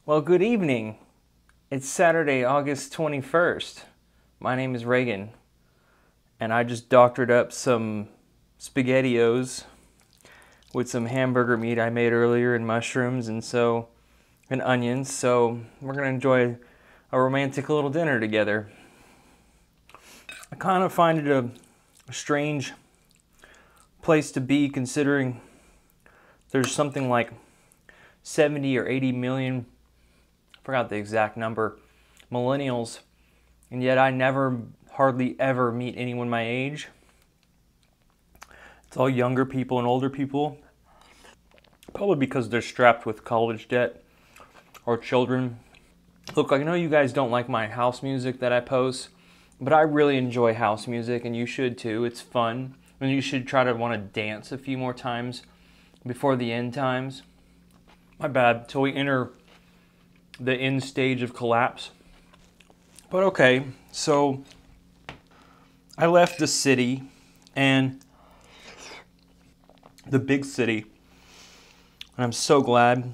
Well, good evening. It's Saturday, August 21st. My name is Reagan, and I just doctored up some SpaghettiOs with some hamburger meat I made earlier and mushrooms and onions. So we're going to enjoy a romantic little dinner together. I kind of find it a strange place to be considering there's something like 70 or 80 million, forgot the exact number, millennials, and yet I never hardly ever meet anyone my age. It's all younger people and older people, probably because they're strapped with college debt or children. Look, I know you guys don't like my house music that I post, but I really enjoy house music, and you should too. It's fun, and you should try to want to dance a few more times before the end times. My bad, till we enter the end stage of collapse. But okay, so I left the city, and the big city, and I'm so glad.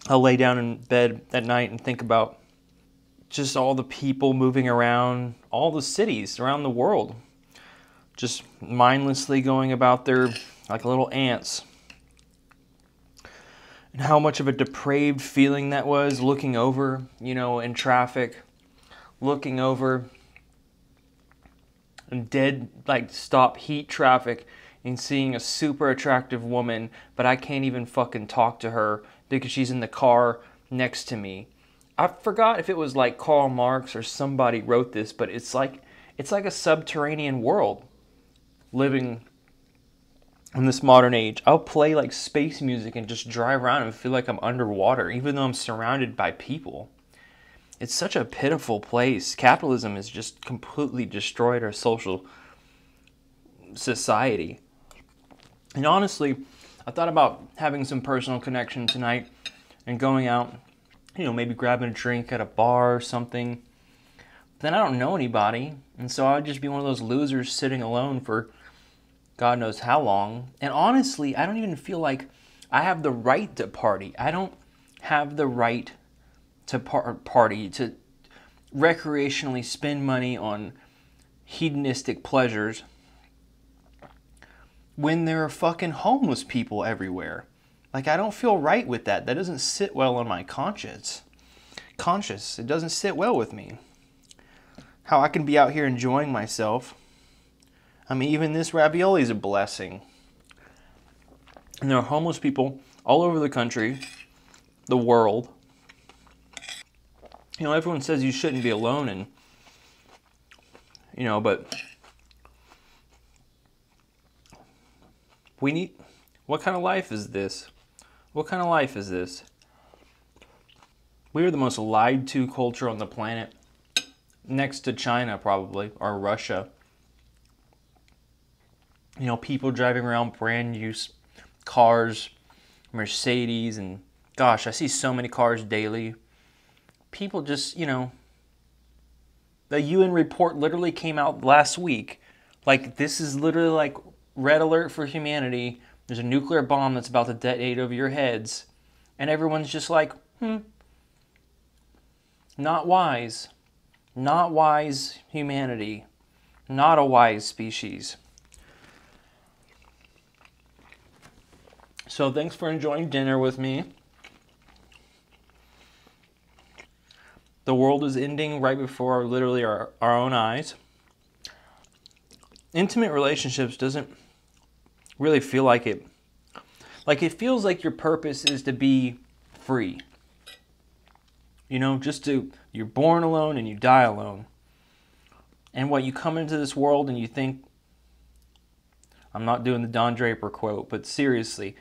I'll lay down in bed at night and think about just all the people moving around, all the cities around the world, just mindlessly going about their like little ants. And how much of a depraved feeling that was, looking over, in traffic, looking over in dead, stop heat traffic and seeing a super attractive woman, but I can't even fucking talk to her because she's in the car next to me. I forgot if it was like Karl Marx or somebody wrote this, but it's like a subterranean world living in this modern age. I'll play like space music and just drive around and feel like I'm underwater, even though I'm surrounded by people. It's such a pitiful place. Capitalism has just completely destroyed our social society. And honestly, I thought about having some personal connection tonight and going out, maybe grabbing a drink at a bar or something. But then I don't know anybody, and so I'd just be one of those losers sitting alone for God knows how long. And honestly, I don't even feel like I have the right to party. I don't have the right to party, to recreationally spend money on hedonistic pleasures when there are fucking homeless people everywhere. Like, I don't feel right with that. That doesn't sit well on my conscience. It doesn't sit well with me. How I can be out here enjoying myself. I mean, even this ravioli is a blessing. And there are homeless people all over the country, the world. Everyone says you shouldn't be alone, and, but what kind of life is this? What kind of life is this? We are the most lied to culture on the planet, next to China probably, or Russia. People driving around brand new cars, Mercedes, and gosh, I see so many cars daily. People just, the UN report literally came out last week. Like, this is literally like red alert for humanity. There's a nuclear bomb that's about to detonate over your heads. And everyone's just like, not wise. Not wise humanity. Not a wise species. So thanks for enjoying dinner with me. The world is ending right before literally our own eyes. Intimate relationships doesn't really feel like it. Like, it feels like your purpose is to be free. You're born alone and you die alone. And you come into this world and you think, I'm not doing the Don Draper quote, but seriously,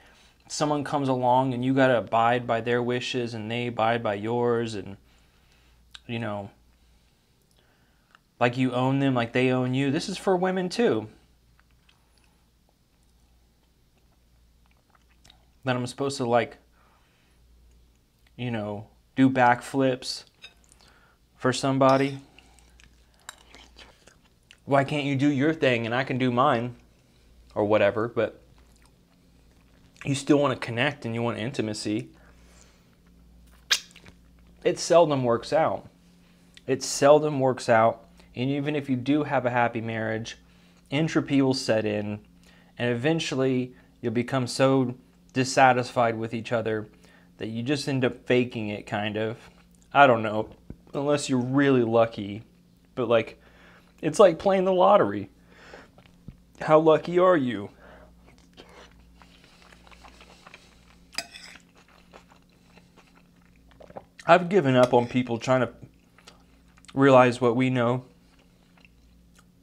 someone comes along and you got to abide by their wishes and they abide by yours, and like you own them, like they own you. This is for women too. That I'm supposed to do backflips for somebody. Why can't you do your thing and I can do mine? Or whatever, but you still want to connect and you want intimacy. it seldom works out. It seldom works out. And even if you do have a happy marriage, entropy will set in, and eventually you'll become so dissatisfied with each other that you just end up faking it, kind of. I don't know, unless you're really lucky. But like, it's like playing the lottery. How lucky are you? I've given up on people trying to realize what we know.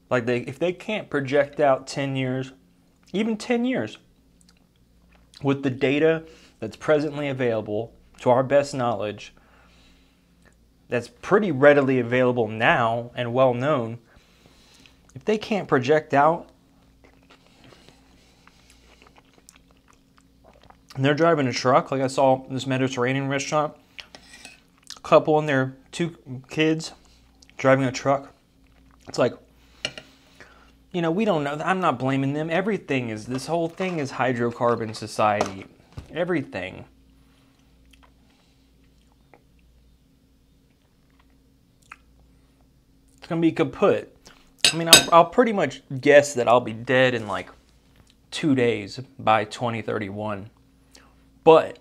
Like, if they can't project out 10 years, even 10 years, with the data that's presently available, to our best knowledge, that's pretty readily available now and well known, if they can't project out, and they're driving a truck, like I saw this Mediterranean restaurant, a couple and their 2 kids driving a truck. It's like, you know, we don't know. I'm not blaming them. This whole thing is hydrocarbon society. Everything. It's going to be kaput. I mean, I'll pretty much guess that I'll be dead in like 2 days by 2031. But,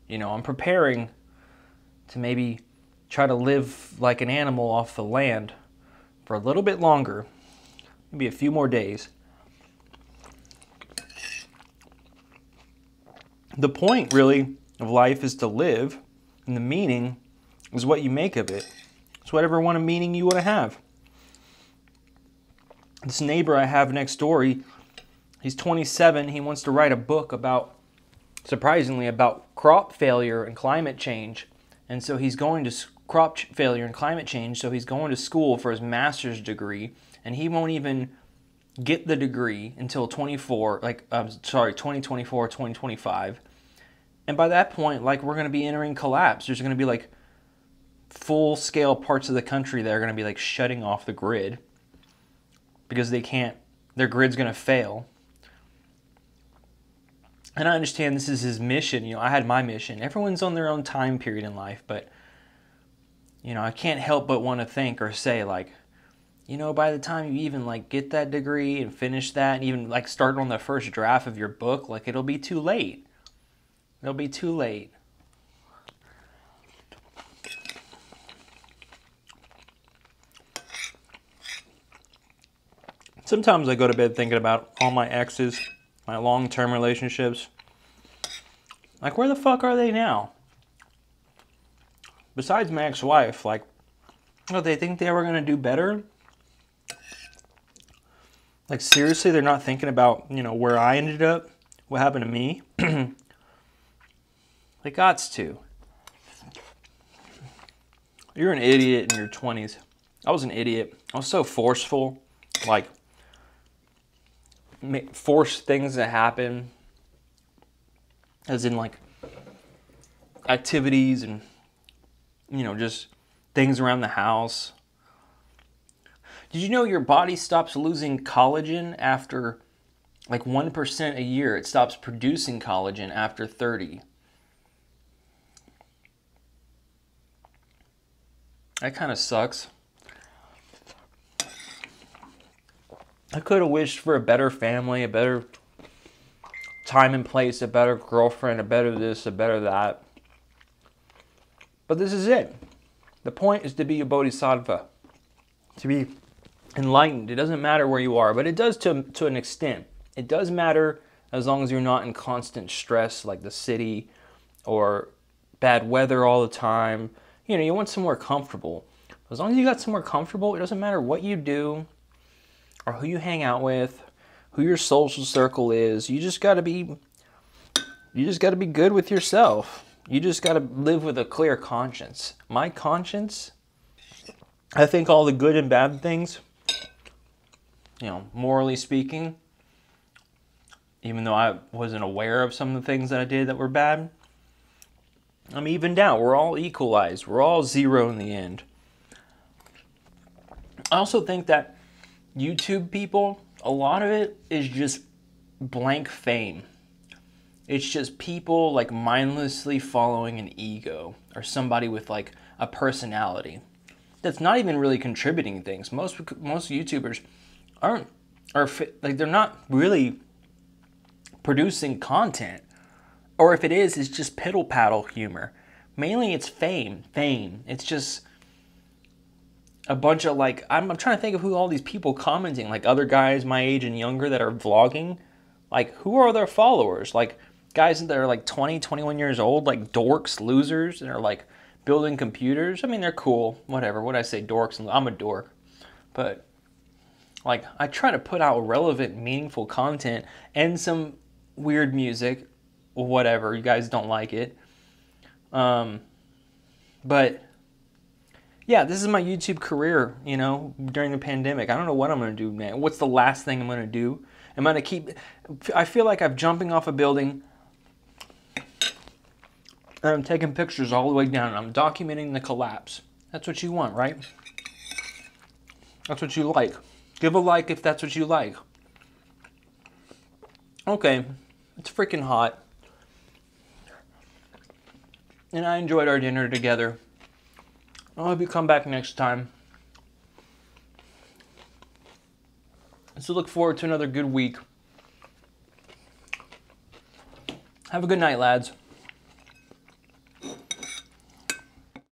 you know, I'm preparing to maybe try to live like an animal off the land for a little bit longer. Maybe a few more days. The point, really, of life is to live, and the meaning is what you make of it. It's whatever one of meaning you want to have. This neighbor I have next door, he's 27. He wants to write a book about, surprisingly, about crop failure and climate change. And so he's going to crop failure and climate change, so he's going to school for his master's degree, and he won't even get the degree until 2024, 2025. And by that point, like, we're going to be entering collapse. There's going to be like full-scale parts of the country that are going to be like shutting off the grid because their grid's going to fail. And I understand this is his mission. You know, I had my mission. Everyone's on their own time period in life, but, you know, I can't help but want to think or say, like, you know, by the time you even like get that degree and finish that and even like start on the first draft of your book, like, it'll be too late. It'll be too late. Sometimes I go to bed thinking about all my exes, my long-term relationships. Like, where the fuck are they now? Besides my ex-wife, like, oh, they think they were going to do better? Like, seriously, they're not thinking about, you know, where I ended up? What happened to me? They gots to. You're an idiot in your 20s. I was an idiot. I was so forceful. Like, force things to happen. As in, like, activities and, you know, just things around the house. Did you know your body stops losing collagen after like 1% a year? It stops producing collagen after 30. That kind of sucks. I could have wished for a better family, a better time and place, a better girlfriend, a better this, a better that. But this is it. The point is to be a bodhisattva, to be enlightened. It doesn't matter where you are, but it does to an extent. It does matter as long as you're not in constant stress like the city or bad weather all the time. You know, you want somewhere comfortable. As long as you got somewhere comfortable, it doesn't matter what you do or who you hang out with, who your social circle is. You just got to be good with yourself. You just got to live with a clear conscience. My conscience, I think all the good and bad things, you know, morally speaking, even though I wasn't aware of some of the things that I did that were bad, I'm evened out. We're all equalized. We're all zero in the end. I also think that YouTube people, a lot of it is just blank fame. It's just people like mindlessly following an ego or somebody with like a personality that's not even really contributing things. Most YouTubers like they're not really producing content, or if it is, it's just piddle paddle humor. Mainly, it's fame. It's just a bunch of like I'm trying to think of who all these people commenting, like other guys my age and younger that are vlogging. Like, who are their followers? Like guys that are like 20, 21 years old, like dorks, losers, and are like building computers. I mean, they're cool, whatever. What I say, dorks, and I'm a dork, but like I try to put out relevant, meaningful content and some weird music, whatever. You guys don't like it, but yeah, this is my YouTube career, you know, during the pandemic. I don't know what I'm going to do, man. What's the last thing I'm going to do? I'm going to keep... I feel like I'm jumping off a building and I'm taking pictures all the way down and I'm documenting the collapse. That's what you want, right? That's what you like. Give a like if that's what you like. Okay, it's freaking hot. And I enjoyed our dinner together. I hope you come back next time. So look forward to another good week. Have a good night, lads.